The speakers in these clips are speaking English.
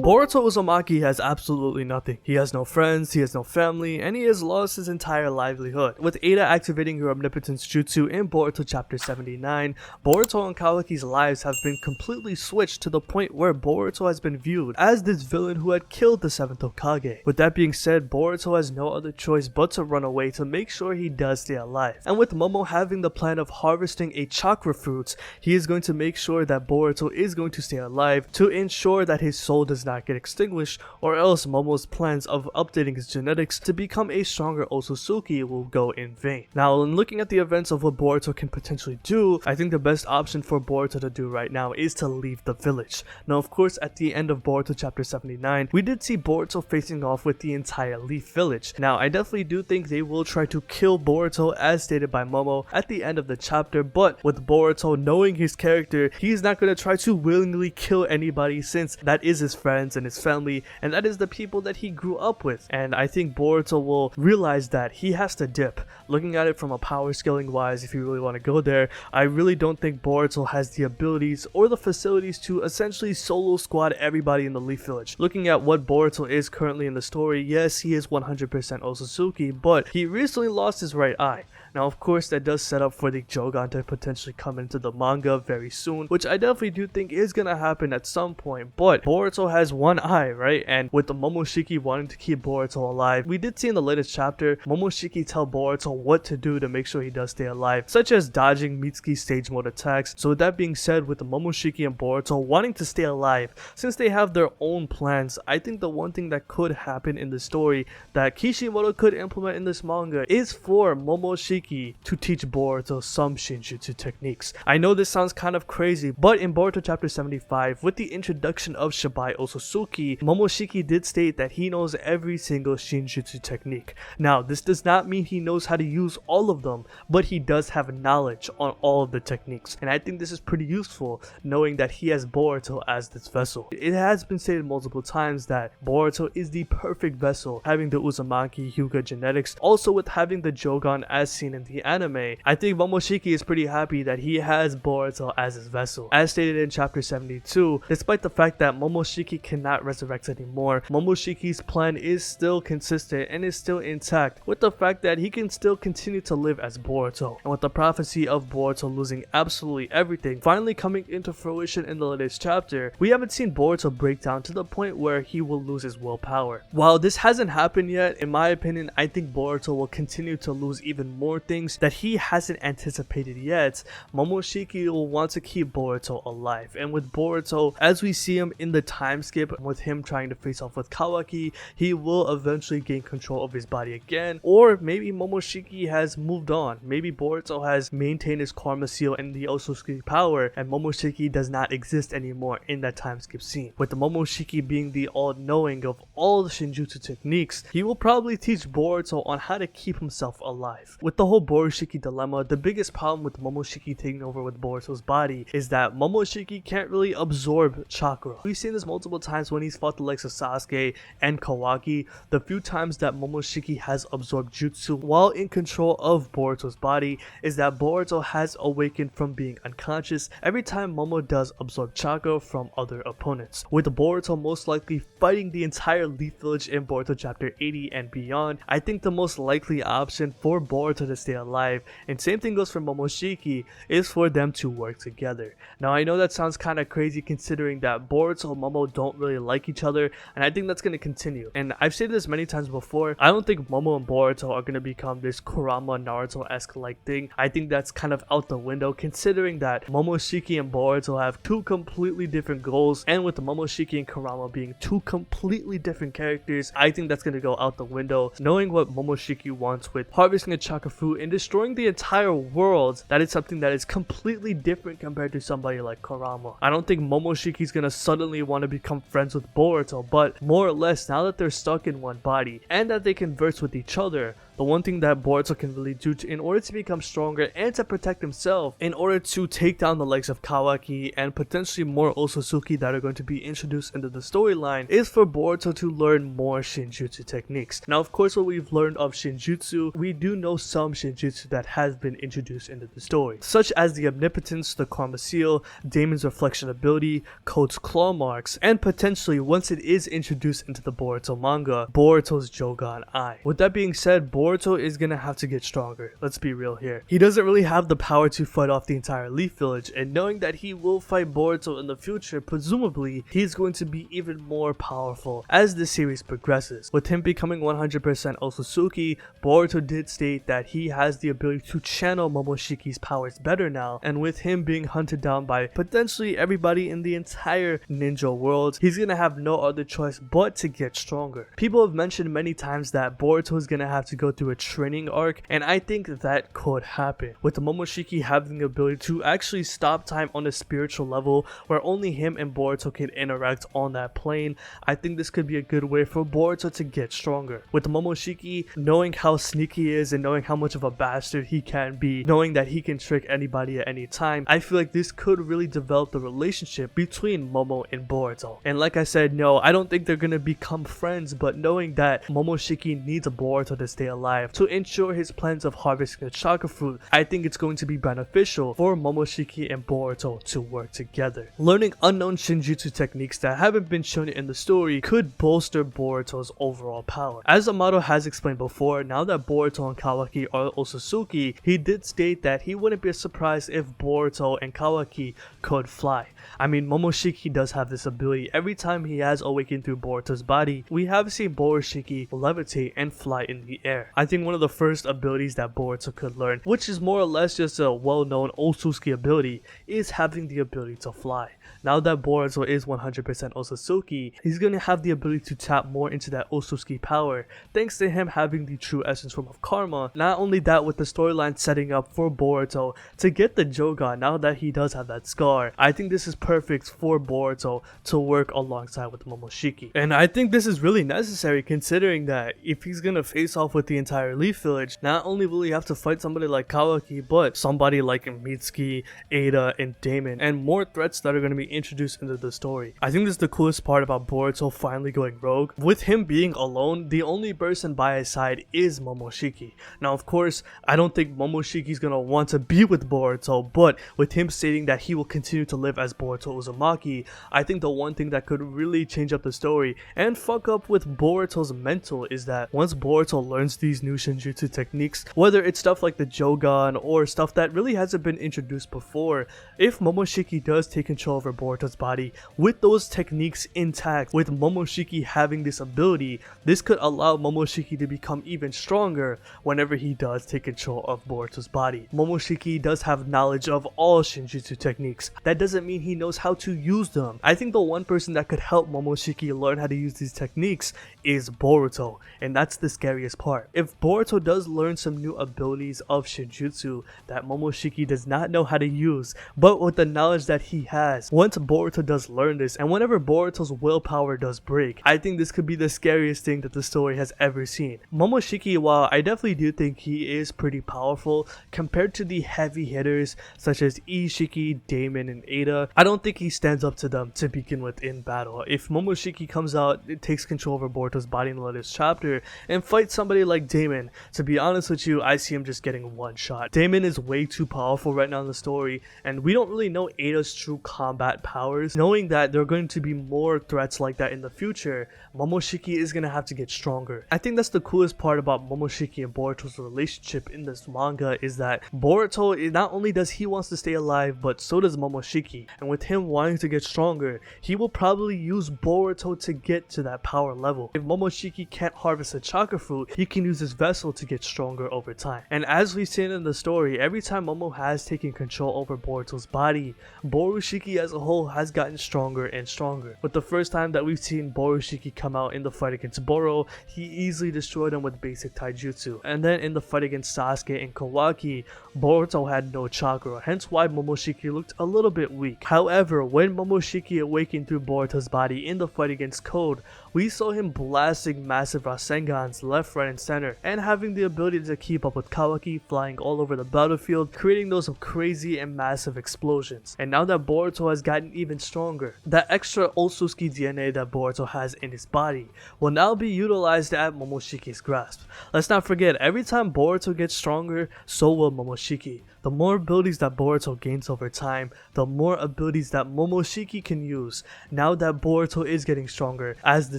Boruto Uzumaki has absolutely nothing. He has no friends, he has no family, and he has lost his entire livelihood. With Ada activating her omnipotence jutsu in Boruto chapter 79, Boruto and Kawaki's lives have been completely switched to the point where Boruto has been viewed as this villain who had killed the 7th Hokage. With that being said, Boruto has no other choice but to run away to make sure he does stay alive. And with Momo having the plan of harvesting a chakra fruit, he is going to make sure that Boruto is going to stay alive to ensure that his soul does not get extinguished, or else Momo's plans of updating his genetics to become a stronger Otsutsuki will go in vain. Now, in looking at the events of what Boruto can potentially do, I think the best option for Boruto to do right now is to leave the village. Now, of course, at the end of Boruto chapter 79, we did see Boruto facing off with the entire Leaf Village. Now, I definitely do think they will try to kill Boruto as stated by Momo at the end of the chapter, but with Boruto knowing his character, he's not going to try to willingly kill anybody since that is his friends and his family, and that is the people that he grew up with. And I think Boruto will realize that he has to dip. Looking at it from a power scaling wise, if you really want to go there, I really don't think Boruto has the abilities or the facilities to essentially solo squad everybody in the Leaf Village. Looking at what Boruto is currently in the story, yes, he is 100% Otsutsuki, but he recently lost his right eye. Now, of course, that does set up for the Jogan to potentially come into the manga very soon, which I definitely do think is gonna happen at some point, but Boruto has one eye, right? And with the Momoshiki wanting to keep Boruto alive, we did see in the latest chapter, Momoshiki tell Boruto what to do to make sure he does stay alive, such as dodging Mitsuki stage mode attacks. So with that being said, with the Momoshiki and Boruto wanting to stay alive, since they have their own plans, I think the one thing that could happen in the story that Kishimoto could implement in this manga is for Momoshiki to teach Boruto some Shinjutsu techniques. I know this sounds kind of crazy, but in Boruto chapter 75, with the introduction of Shibai Otsutsuki, Momoshiki did state that he knows every single Shinjutsu technique. Now, this does not mean he knows how to use all of them, but he does have knowledge on all of the techniques, and I think this is pretty useful, knowing that he has Boruto as this vessel. It has been stated multiple times that Boruto is the perfect vessel, having the Uzumaki Hyuga genetics, also with having the Jogan as seen in the anime. I think Momoshiki is pretty happy that he has Boruto as his vessel. As stated in chapter 72, despite the fact that Momoshiki cannot resurrect anymore, Momoshiki's plan is still consistent and is still intact, with the fact that he can still continue to live as Boruto. And with the prophecy of Boruto losing absolutely everything finally coming into fruition in the latest chapter, we haven't seen Boruto break down to the point where he will lose his willpower. While this hasn't happened yet, in my opinion, I think Boruto will continue to lose even more things that he hasn't anticipated yet. Momoshiki will want to keep Boruto alive, and with Boruto, as we see him in the time skip with him trying to face off with Kawaki, he will eventually gain control of his body again, or maybe Momoshiki has moved on. Maybe Boruto has maintained his karma seal and the Otsutsuki power, and Momoshiki does not exist anymore in that time skip scene. With the Momoshiki being the all-knowing of all the Shinjutsu techniques, he will probably teach Boruto on how to keep himself alive. With the whole Borushiki dilemma, the biggest problem with Momoshiki taking over with Boruto's body is that Momoshiki can't really absorb chakra. We've seen this multiple times when he's fought the likes of Sasuke and Kawaki. The few times that Momoshiki has absorbed jutsu while in control of Boruto's body is that Boruto has awakened from being unconscious every time Momo does absorb chakra from other opponents. With Boruto most likely fighting the entire Leaf Village in Boruto chapter 80 and beyond, I think the most likely option for Boruto to stay alive, and same thing goes for Momoshiki, is for them to work together. Now, I know that sounds kind of crazy considering that Boruto and Momo don't really like each other, and I think that's going to continue. And I've said this many times before, I don't think Momo and Boruto are going to become this Kurama Naruto-esque like thing. I think that's kind of out the window considering that Momoshiki and Boruto have two completely different goals, and with Momoshiki and Kurama being two completely different characters, I think that's going to go out the window. Knowing what Momoshiki wants with harvesting a chakra fruit and destroying the entire world, that is something that is completely different compared to somebody like Kurama. I don't think Momoshiki's gonna suddenly want to become friends with Boruto, but more or less now that they're stuck in one body and that they converse with each other, the one thing that Boruto can really do in order to become stronger and to protect himself, in order to take down the likes of Kawaki and potentially more Otsutsuki that are going to be introduced into the storyline, is for Boruto to learn more Shinjutsu techniques. Now, of course, what we've learned of Shinjutsu, we do know some Shinjutsu that has been introduced into the story, such as the Omnipotence, the Karma Seal, Damon's Reflection ability, Code's Claw Marks, and potentially, once it is introduced into the Boruto manga, Boruto's Jogan Eye. With that being said, Boruto is gonna have to get stronger. Let's be real here. He doesn't really have the power to fight off the entire Leaf Village, and knowing that he will fight Boruto in the future, presumably, he's going to be even more powerful as the series progresses. With him becoming 100% Otsutsuki, Boruto did state that he has the ability to channel Momoshiki's powers better now, and with him being hunted down by potentially everybody in the entire ninja world, he's gonna have no other choice but to get stronger. People have mentioned many times that Boruto is gonna have to go through a training arc, and I think that could happen, with the Momoshiki having the ability to actually stop time on a spiritual level where only him and Boruto can interact on that plane. I think this could be a good way for Boruto to get stronger. With the Momoshiki knowing how sneaky he is and knowing how much of a bastard he can be, knowing that he can trick anybody at any time, I feel like this could really develop the relationship between Momo and Boruto. And like I said, no, I don't think they're gonna become friends, but knowing that Momoshiki needs Boruto to stay alive to ensure his plans of harvesting the chakra fruit, I think it's going to be beneficial for Momoshiki and Boruto to work together. Learning unknown Shinjutsu techniques that haven't been shown in the story could bolster Boruto's overall power. As Amato has explained before, now that Boruto and Kawaki are Otsutsuki, he did state that he wouldn't be surprised if Boruto and Kawaki could fly. I mean, Momoshiki does have this ability. Every time he has awakened through Boruto's body, we have seen Momoshiki levitate and fly in the air. I think one of the first abilities that Boruto could learn, which is more or less just a well-known Otsutsuki ability, is having the ability to fly. Now that Boruto is 100% Otsutsuki, he's going to have the ability to tap more into that Otsutsuki power, thanks to him having the true essence form of karma. Not only that, with the storyline setting up for Boruto to get the Jogan now that he does have that scar, I think this is perfect for Boruto to work alongside with Momoshiki. And I think this is really necessary, considering that if he's gonna face off with the entire Leaf Village, not only will he have to fight somebody like Kawaki, but somebody like Mitsuki, Ada, and Damon, and more threats that are gonna be introduced into the story. I think this is the coolest part about Boruto finally going rogue. With him being alone, the only person by his side is Momoshiki. Now of course, I don't think Momoshiki's gonna want to be with Boruto, but with him stating that he will continue to live as Boruto Uzumaki, I think the one thing that could really change up the story and fuck up with Boruto's mental is that once Boruto learns these new Shinjutsu techniques, whether it's stuff like the Jogan or stuff that really hasn't been introduced before, if Momoshiki does take control over Boruto's body with those techniques intact, with Momoshiki having this ability, this could allow Momoshiki to become even stronger whenever he does take control of Boruto's body. Momoshiki does have knowledge of all Shinjutsu techniques. That doesn't mean he knows how to use them. I think the one person that could help Momoshiki learn how to use these techniques is Boruto, and that's the scariest part. If Boruto does learn some new abilities of Shinjutsu that Momoshiki does not know how to use, but with the knowledge that he has, once Boruto does learn this, and whenever Boruto's willpower does break, I think this could be the scariest thing that the story has ever seen. Momoshiki, while I definitely do think he is pretty powerful compared to the heavy hitters such as Ishiki, Damon, and Ada, I don't think he stands up to them to begin with in battle. If Momoshiki comes out, it takes control over Boruto's body in the latest chapter and fights somebody like Damon, to be honest with you, I see him just getting one shot. Damon is way too powerful right now in the story, and we don't really know Ada's true combat powers. Knowing that there are going to be more threats like that in the future, Momoshiki is going to have to get stronger. I think that's the coolest part about Momoshiki and Boruto's relationship in this manga, is that Boruto, not only does he wants to stay alive, but so does Momoshiki, and with him wanting to get stronger, he will probably use Boruto to get to that power level. If Momoshiki can't harvest a chakra fruit, he can use his vessel to get stronger over time. And as we've seen in the story, every time Momo has taken control over Boruto's body, Borushiki as a whole has gotten stronger and stronger. With the first time that we've seen Borushiki come out in the fight against Boro, he easily destroyed him with basic taijutsu. And then in the fight against Sasuke and Kawaki, Boruto had no chakra, hence why Momoshiki looked a little bit weak. However, when Momoshiki awakened through Boruto's body in the fight against Code, we saw him blasting massive Rasengans left, right, and center, and having the ability to keep up with Kawaki, flying all over the battlefield, creating those crazy and massive explosions. And now that Boruto has gotten even stronger. That extra Otsutsuki DNA that Boruto has in his body will now be utilized at Momoshiki's grasp. Let's not forget, every time Boruto gets stronger, so will Momoshiki. The more abilities that Boruto gains over time, the more abilities that Momoshiki can use now that Boruto is getting stronger as the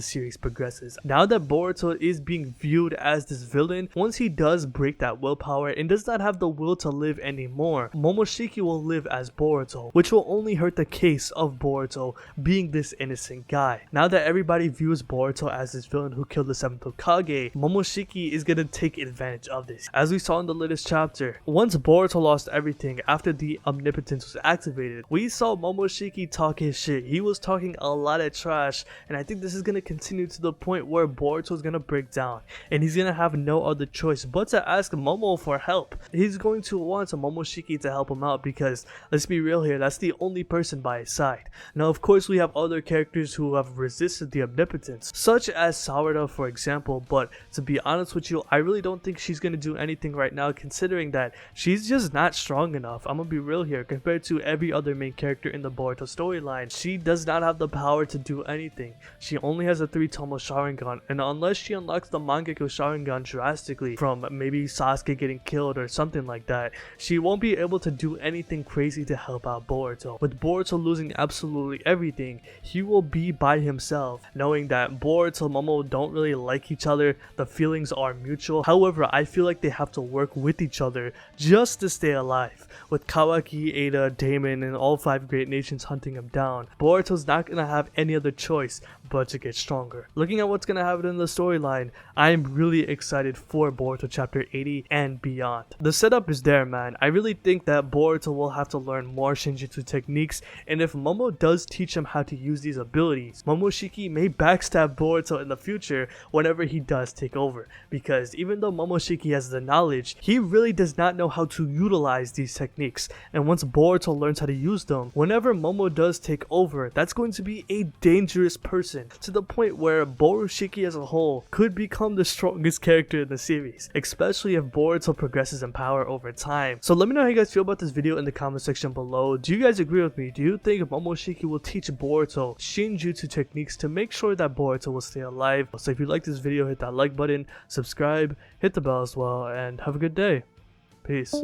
series progresses. Now that Boruto is being viewed as this villain, once he does break that willpower and does not have the will to live anymore, Momoshiki will live as Boruto, which will only hurt the case of Boruto being this innocent guy. Now that everybody views Boruto as this villain who killed the 7th Hokage, Momoshiki is gonna take advantage of this. As we saw in the latest chapter, once Boruto lost everything after the omnipotence was activated, we saw Momoshiki talk his shit. He was talking a lot of trash, and I think this is gonna continue to the point where Boruto is gonna break down and he's gonna have no other choice but to ask Momo for help. He's going to want Momoshiki to help him out because, let's be real here, that's the only person by his side. Now of course we have other characters who have resisted the omnipotence, such as Sarada for example, but to be honest with you, I really don't think she's gonna do anything right now, considering that she's just not strong enough. I'm gonna be real here. Compared to every other main character in the Boruto storyline, she does not have the power to do anything. She only has a 3-Tomo Sharingan, and unless she unlocks the Mangekyo Sharingan drastically from maybe Sasuke getting killed or something like that, she won't be able to do anything crazy to help out Boruto. With Boruto losing absolutely everything, he will be by himself, knowing that Boruto and Momo don't really like each other. The feelings are mutual. However, I feel like they have to work with each other just to stay alive. With Kawaki, Ada, Damon, and all 5 great nations hunting him down, Boruto's not gonna have any other choice but to get stronger. Looking at what's gonna happen in the storyline, I am really excited for Boruto chapter 80 and beyond. The setup is there, man. I really think that Boruto will have to learn more Shinjutsu techniques, and if Momo does teach him how to use these abilities, Momoshiki may backstab Boruto in the future whenever he does take over, because even though Momoshiki has the knowledge, he really does not know how to utilize these techniques, and once Boruto learns how to use them, whenever Momo does take over, that's going to be a dangerous person, to the point where Borushiki as a whole could become the strongest character in the series, especially if Boruto progresses in power over time. So let me know how you guys feel about this video in the comment section below. Do you guys agree with me? Do you think Momoshiki will teach Boruto Shinjutsu techniques to make sure that Boruto will stay alive? So if you like this video, hit that like button, subscribe, hit the bell as well, and have a good day. Peace.